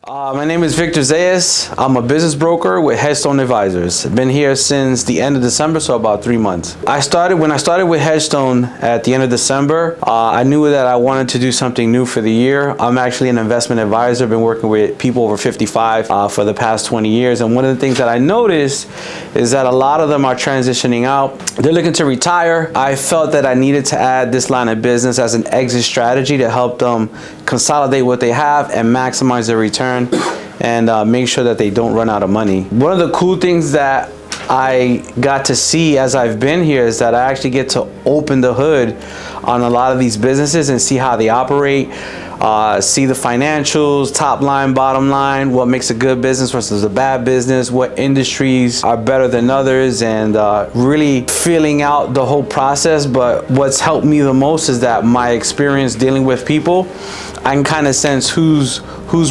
My name is Victor Zayas. I'm a business broker with Headstone Advisors. I've been here since the end of December, so about 3 months. When I started with Headstone at the end of December, I knew that I wanted to do something new for the year. I'm actually an investment advisor. I've been working with people over 55 for the past 20 years. And one of the things that I noticed is that a lot of them are transitioning out. They're looking to retire. I felt that I needed to add this line of business as an exit strategy to help them consolidate what they have and maximize their return and make sure that they don't run out of money. One of the cool things that I got to see as I've been here is that I actually get to open the hood on a lot of these businesses and see how they operate, see the financials, top line, bottom line, what makes a good business versus a bad business, what industries are better than others, and really feeling out the whole process. But what's helped me the most is that my experience dealing with people, I can kind of sense who's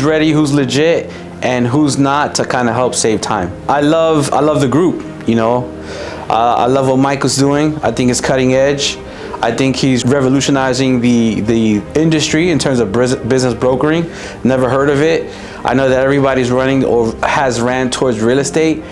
ready, who's legit, and who's not, to kind of help save time. I love the group, you know. I love what Mike is doing. I think it's cutting edge. I think he's revolutionizing the industry in terms of business brokering. Never heard of it. I know that everybody's running or has ran towards real estate,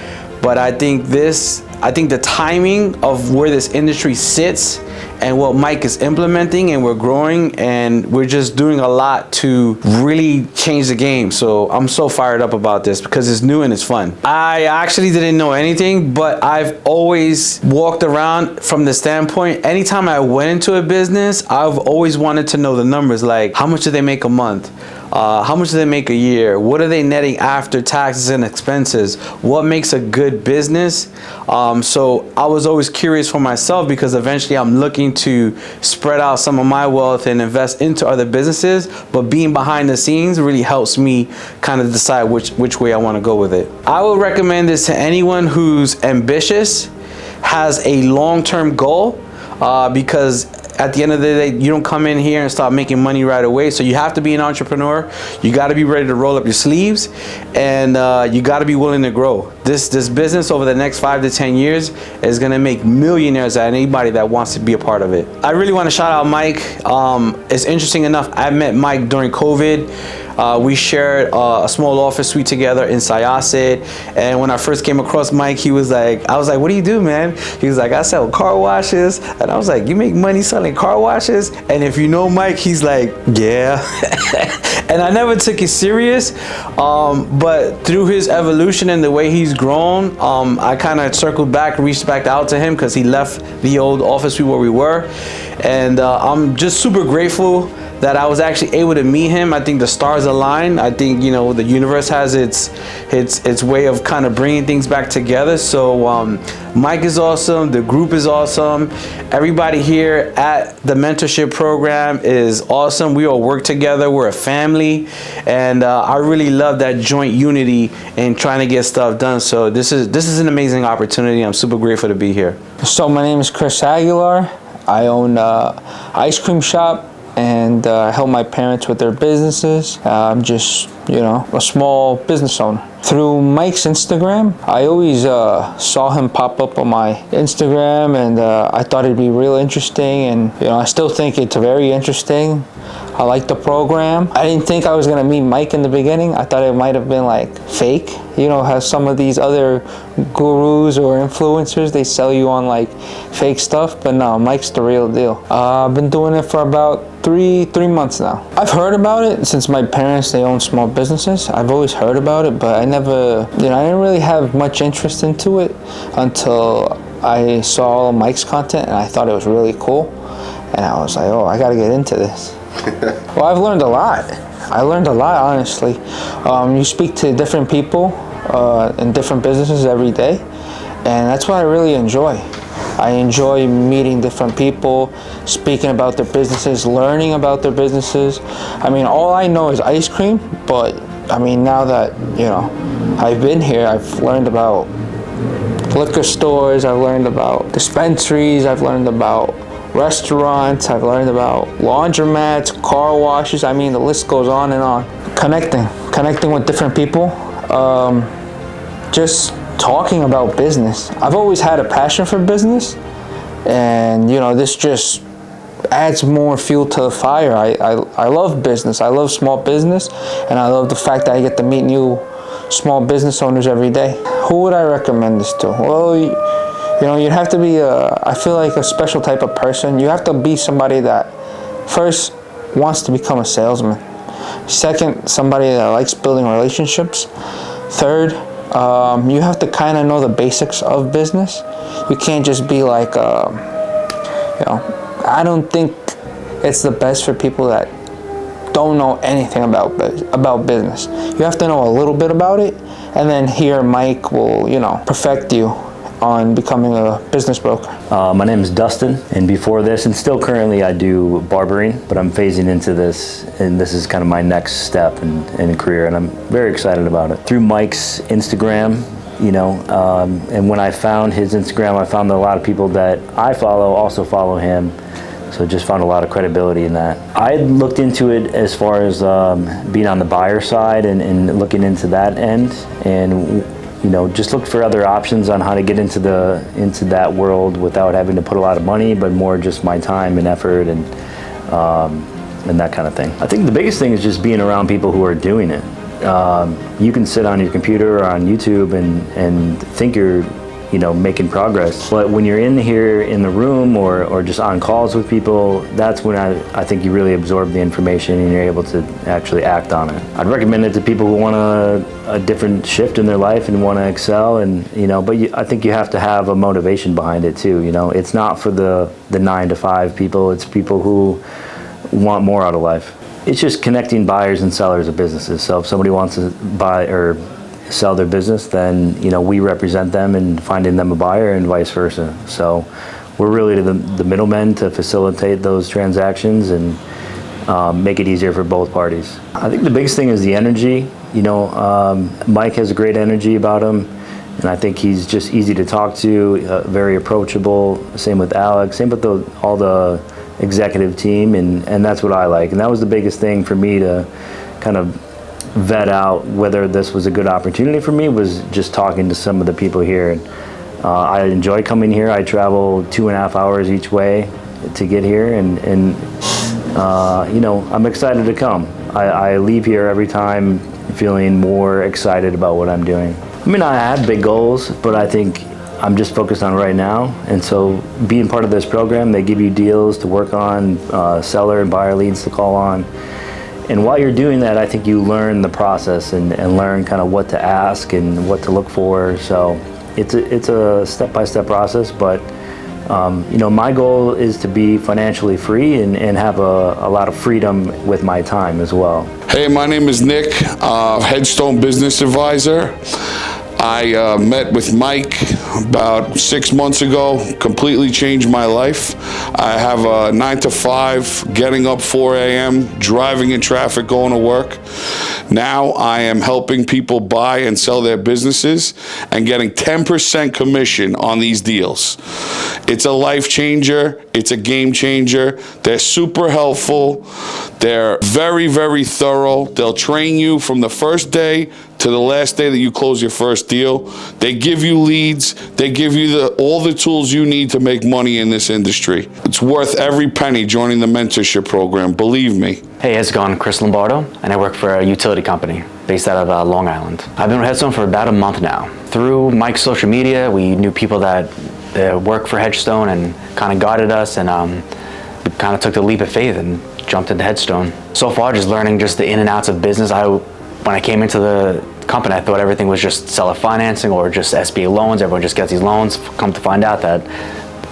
but I think the timing of where this industry sits and what Mike is implementing, and we're growing and we're just doing a lot to really change the game. So I'm so fired up about this because it's new and it's fun. I actually didn't know anything, but I've always walked around from the standpoint, anytime I went into a business, I've always wanted to know the numbers, like how much do they make a month? How much do they make a year? What are they netting after taxes and expenses? What makes a good business? So I was always curious for myself, because eventually I'm looking to spread out some of my wealth and invest into other businesses, but being behind the scenes really helps me kind of decide which way I want to go with it. I would recommend this to anyone who's ambitious, has a long-term goal, because at the end of the day, you don't come in here and start making money right away. So you have to be an entrepreneur. You got to be ready to roll up your sleeves, and you got to be willing to grow. This business over the next 5 to 10 years is going to make millionaires out of anybody that wants to be a part of it. I really want to shout out Mike. It's interesting enough, I met Mike during COVID. We shared a small office suite together in Syosset, and when I first came across Mike, I was like, what do you do, man? He was like, I sell car washes. And I was like, you make money selling car washes? And if you know Mike, he's like, yeah. And I never took it serious, but through his evolution and the way he's grown, I kind of circled back, reached back out to him, because he left the old office suite where we were, and I'm just super grateful that I was actually able to meet him. I think the stars aligned. I think, you know, the universe has its way of kind of bringing things back together. So Mike is awesome. The group is awesome. Everybody here at the mentorship program is awesome. We all work together. We're a family, and I really love that joint unity in trying to get stuff done. So this is an amazing opportunity. I'm super grateful to be here. So my name is Chris Aguilar. I own an ice cream shop, and help my parents with their businesses. I'm just, a small business owner. Through Mike's Instagram, I always saw him pop up on my Instagram, and I thought it'd be real interesting, and I still think it's very interesting. I like the program. I didn't think I was gonna meet Mike in the beginning. I thought it might have been like fake. How some of these other gurus or influencers, they sell you on like fake stuff, but no, Mike's the real deal. I've been doing it for about three months now. I've heard about it since my parents, they own small businesses. I've always heard about it, but I never, I didn't really have much interest into it until I saw all of Mike's content, and I thought it was really cool. And I was like, oh, I gotta get into this. Well, I've learned a lot. I learned a lot, honestly. You speak to different people in different businesses every day, and that's what I really enjoy. I enjoy meeting different people, speaking about their businesses, learning about their businesses. I mean, all I know is ice cream, but I mean, now that, I've been here, I've learned about liquor stores, I've learned about dispensaries, I've learned about restaurants, I've learned about laundromats, car washes. I mean, the list goes on and on. Connecting with different people, just talking about business. I've always had a passion for business, and this just adds more fuel to the fire. I love business. I love small business, and I love the fact that I get to meet new small business owners every day. Who would I recommend this to? Well, you know, you'd have to be I feel like a special type of person. You have to be somebody that first wants to become a salesman. Second, somebody that likes building relationships. Third, you have to kind of know the basics of business. You can't just be like, you know, I don't think it's the best for people that don't know anything about business. You have to know a little bit about it, and then here Mike will, you know, perfect you on becoming a business broker. My name is Dustin, and before this, and still currently, I do barbering, but I'm phasing into this, and this is kind of my next step in career, and I'm very excited about it. Through Mike's Instagram, you know, and when I found his Instagram, I found that a lot of people that I follow also follow him, so just found a lot of credibility in that. I looked into it as far as being on the buyer side and looking into that end, and you know, just look for other options on how to get into that world without having to put a lot of money, but more just my time and effort and that kind of thing. I think the biggest thing is just being around people who are doing it. You can sit on your computer or on YouTube and think you're, you know, making progress, but when you're in here in the room or just on calls with people, that's when I think you really absorb the information and you're able to actually act on it. I'd recommend it to people who want a different shift in their life and want to excel, and you know, but I think you have to have a motivation behind it too. You know, it's not for the 9-to-5 people. It's people who want more out of life. It's just connecting buyers and sellers of businesses. So if somebody wants to buy or sell their business, then you know, we represent them in finding them a buyer and vice versa. So we're really the middlemen to facilitate those transactions and make it easier for both parties. I think the biggest thing is the energy. You know, Mike has a great energy about him, and I think he's just easy to talk to, very approachable. Same with Alex, same with all the executive team, and that's what I like. And that was the biggest thing for me to kind of vet out whether this was a good opportunity for me, was just talking to some of the people here. And I enjoy coming here. I travel 2.5 hours each way to get here, and you know, I'm excited to come. I leave here every time feeling more excited about what I'm doing. I mean, I have big goals, but I think I'm just focused on right now. And so being part of this program, they give you deals to work on, seller and buyer leads to call on. And while you're doing that, I think you learn the process and learn kind of what to ask and what to look for. So it's a step-by-step process, but you know, my goal is to be financially free and have a lot of freedom with my time as well. Hey, my name is Nick, Headstone Business Advisor. I met with Mike about 6 months ago, completely changed my life. I have a 9-to-5, getting up 4 a.m., driving in traffic, going to work. Now I am helping people buy and sell their businesses and getting 10% commission on these deals. It's a life changer. It's a game changer. They're super helpful. They're very, very thorough. They'll train you from the first day to the last day that you close your first deal. They give you leads. They give you all the tools you need to make money in this industry. It's worth every penny joining the mentorship program, believe me. Hey, how's it going? Chris Lombardo, and I work for a utility company based out of Long Island. I've been with Headstone for about a month now. Through Mike's social media, we knew people that work for Headstone and kind of guided us, and we kind of took the leap of faith and jumped into Headstone. So far, just learning just the in and outs of business. When I came into the company, I thought everything was just seller financing or just SBA loans. Everyone just gets these loans. Come to find out that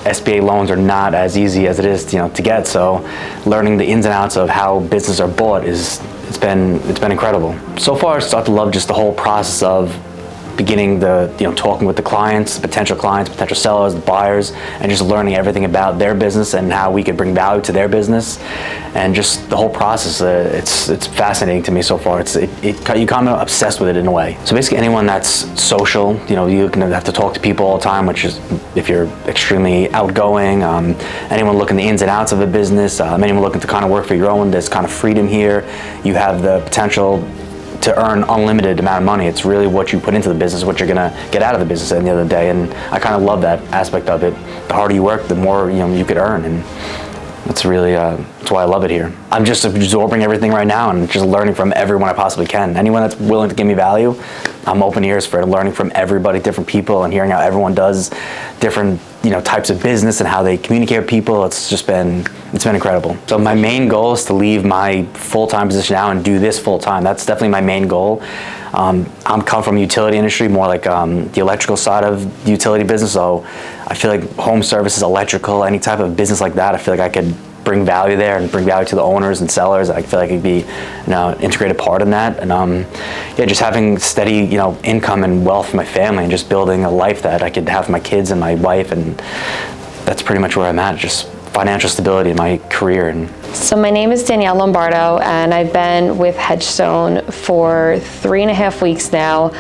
SBA loans are not as easy as it is, you know, to get. So learning the ins and outs of how businesses are bought it's been incredible. So far, I start to love just the whole process of beginning talking with the clients, potential sellers, the buyers, and just learning everything about their business and how we could bring value to their business, and just the whole process. It's fascinating to me so far. You kind of obsessed with it in a way. So basically, anyone that's social, you know, you're gonna have to talk to people all the time, which is if you're extremely outgoing. Anyone looking the ins and outs of a business, anyone looking to kind of work for your own. There's kind of freedom here. You have the potential to earn unlimited amount of money. It's really what you put into the business, what you're gonna get out of the business at the end of the day. And I kind of love that aspect of it. The harder you work, the more you could earn. And That's really, that's why I love it here. I'm just absorbing everything right now and just learning from everyone I possibly can. Anyone that's willing to give me value, I'm open ears for learning from everybody, different people, and hearing how everyone does different, types of business and how they communicate with people. It's been incredible. So my main goal is to leave my full-time position now and do this full-time. That's definitely my main goal. I'm come from the utility industry, more like the electrical side of the utility business. So I feel like home services, electrical, any type of business like that, I feel like I could bring value there and bring value to the owners and sellers. I feel like I could be an integrated part in that. And just having steady, income and wealth for my family and just building a life that I could have for my kids and my wife. And that's pretty much where I'm at, just financial stability in my career. And so my name is Danielle Lombardo, and I've been with Hedgestone for 3.5 weeks now.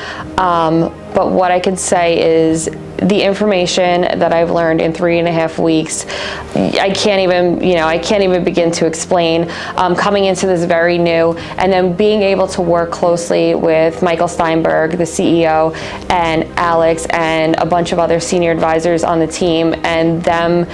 But what I could say is the information that I've learned in 3.5 weeks, I can't even begin to explain. Coming into this very new, and then being able to work closely with Michael Steinberg, the CEO, and Alex, and a bunch of other senior advisors on the team, and them,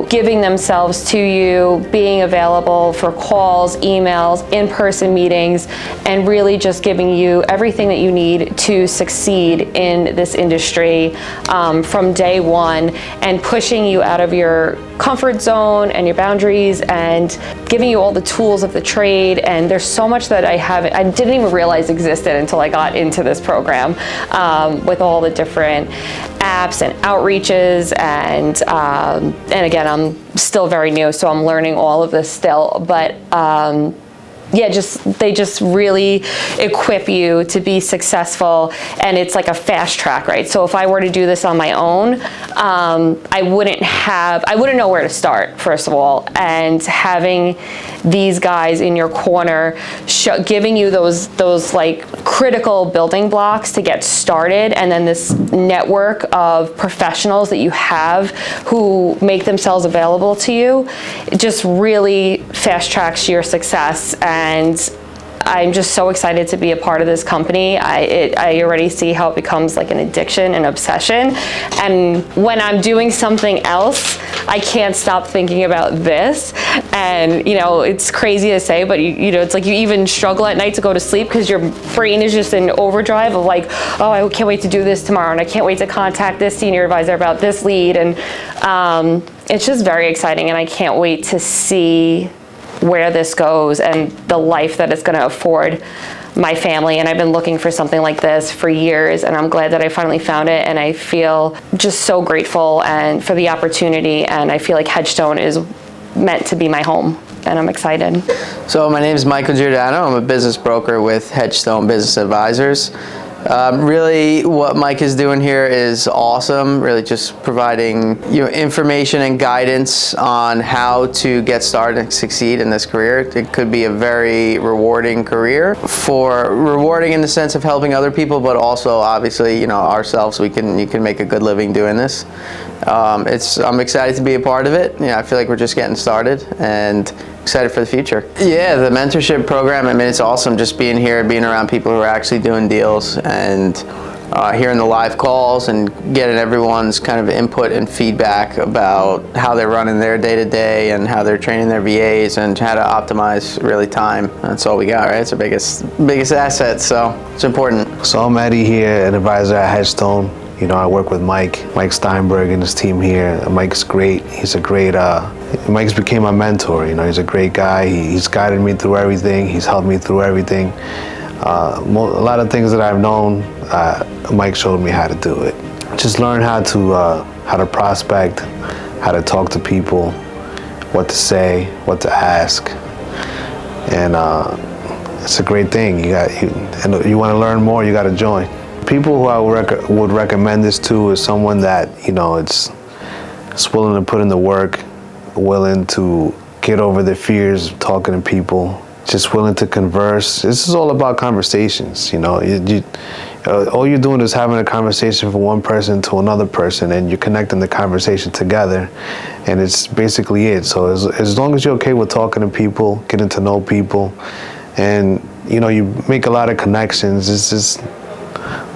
giving themselves to you, being available for calls, emails, in-person meetings, and really just giving you everything that you need to succeed in this industry from day one, and pushing you out of your comfort zone and your boundaries, and giving you all the tools of the trade. And there's so much that I didn't even realize existed until I got into this program, with all the different apps and outreaches, and again, I'm still very new, so I'm learning all of this still, but they just really equip you to be successful, and it's like a fast track, right? So if I were to do this on my own, I wouldn't know where to start, first of all, and having these guys in your corner, giving you those like critical building blocks to get started, and then this network of professionals that you have who make themselves available to you, it just really fast tracks your success. And I'm just so excited to be a part of this company. I already see how it becomes like an addiction, an obsession. And when I'm doing something else, I can't stop thinking about this. And it's crazy to say, but it's like you even struggle at night to go to sleep because your brain is just in overdrive of like, oh, I can't wait to do this tomorrow, and I can't wait to contact this senior advisor about this lead. And it's just very exciting, and I can't wait to see where this goes and the life that it's going to afford my family. And I've been looking for something like this for years, and I'm glad that I finally found it, and I feel just so grateful and for the opportunity, and I feel like Hedgestone is meant to be my home, and I'm excited. So my name is Michael Giordano. I'm a business broker with Hedgestone Business Advisors. Really what Mike is doing here is awesome, really just providing information and guidance on how to get started and succeed in this career. It could be a very rewarding career, rewarding in the sense of helping other people, but also obviously ourselves, you can make a good living doing this. I'm excited to be a part of it. I feel like we're just getting started, and excited for the future. Yeah, the mentorship program, it's awesome just being here, being around people who are actually doing deals, and hearing the live calls and getting everyone's kind of input and feedback about how they're running their day-to-day and how they're training their VAs and how to optimize really time. That's all we got, right? It's our biggest asset, so it's important. So I'm Eddie here, an advisor at Hedgestone. I work with Mike Steinberg and his team here. Mike's great. He's a great, Mike's became my mentor. He's a great guy. He's guided me through everything. He's helped me through everything. A lot of things that I've known, Mike showed me how to do it. Just learn how to prospect, how to talk to people, what to say, what to ask. And it's a great thing. And you want to learn more, you got to join. People who I would recommend this to is someone that it's willing to put in the work, willing to get over their fears of talking to people, just willing to converse. This is all about conversations. All you're doing is having a conversation from one person to another person, and you're connecting the conversation together, and it's basically it. So as long as you're okay with talking to people, getting to know people, and you make a lot of connections, it's just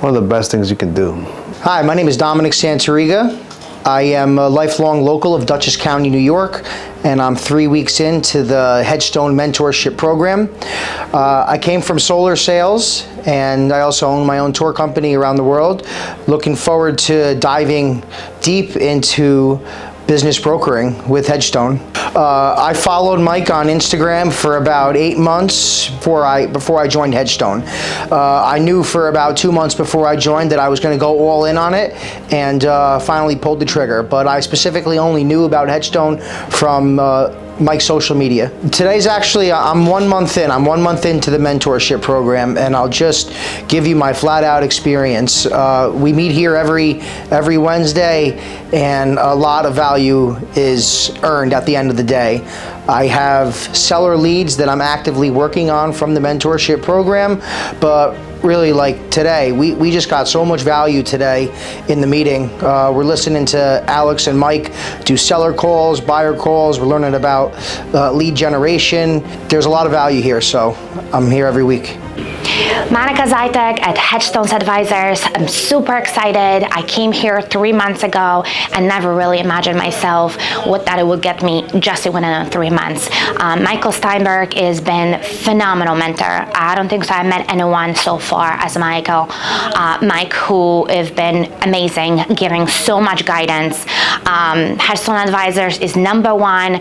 one of the best things you can do. Hi, my name is Dominic Santariga. I am a lifelong local of Dutchess County, New York, and I'm 3 weeks into the Headstone Mentorship program. I came from solar sales, and I also own my own tour company around the world. Looking forward to diving deep into business brokering with Headstone. I followed Mike on Instagram for about 8 months before I joined Headstone. I knew for about 2 months before I joined that I was going to go all in on it, and finally pulled the trigger. But I specifically only knew about Headstone from Mike's social media. Today's actually, I'm 1 month in. I'm 1 month into the mentorship program, and I'll just give you my flat out experience. We meet here every Wednesday, and a lot of value is earned at the end of the day. I have seller leads that I'm actively working on from the mentorship program, but really, like today, we just got so much value today in the meeting. We're listening to Alex and Mike do seller calls, buyer calls. We're learning about lead generation. There's a lot of value here, so I'm here every week. Monica Zajtek at Headstones Advisors. I'm super excited. I came here 3 months ago and never really imagined myself what that it would get me just within 3 months. Michael Steinberg has been a phenomenal mentor. I don't think so I met anyone so far as Michael. Mike, who has been amazing, giving so much guidance. Headstone Advisors is #1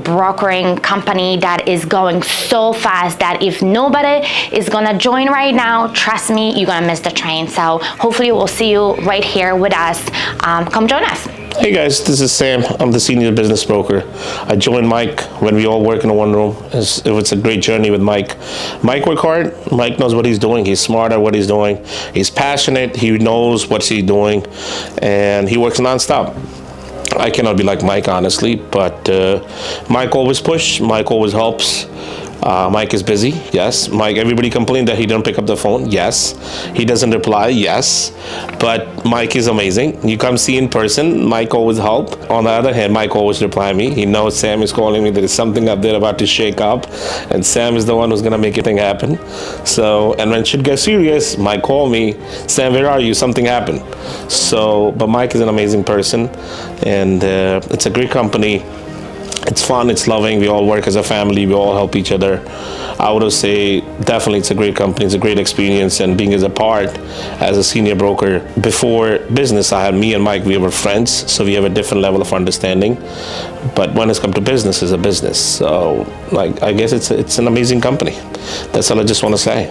brokering company that is going so fast that if nobody is gonna join right now, trust me, you're gonna miss the train. So hopefully we'll see you right here with us. Come join us. Hey guys, this is Sam. I'm the senior business broker. I joined Mike when we all work in one room. It was a great journey with Mike. Mike worked hard. Mike knows what he's doing. He's smart at what he's doing. He's passionate. He knows what he's doing, and he works nonstop. I cannot be like Mike, honestly, but Mike always push. Mike always helps. Mike is busy, yes. Mike, everybody complained that he didn't pick up the phone, yes. He doesn't reply, yes. But Mike is amazing. You come see in person, Mike always help. On the other hand, Mike always reply me. He knows Sam is calling me. There is something up there about to shake up, and Sam is the one who's gonna make everything happen. So, and when shit gets serious, Mike call me, Sam, where are you? Something happened. So, but Mike is an amazing person, and it's a great company. It's fun, it's loving, we all work as a family, we all help each other. I would say definitely it's a great company, it's a great experience, and being as a part as a senior broker. Before business, I had me and Mike, we were friends, so we have a different level of understanding. But when it's come to business, it's a business. So like, I guess it's an amazing company. That's all I just want to say.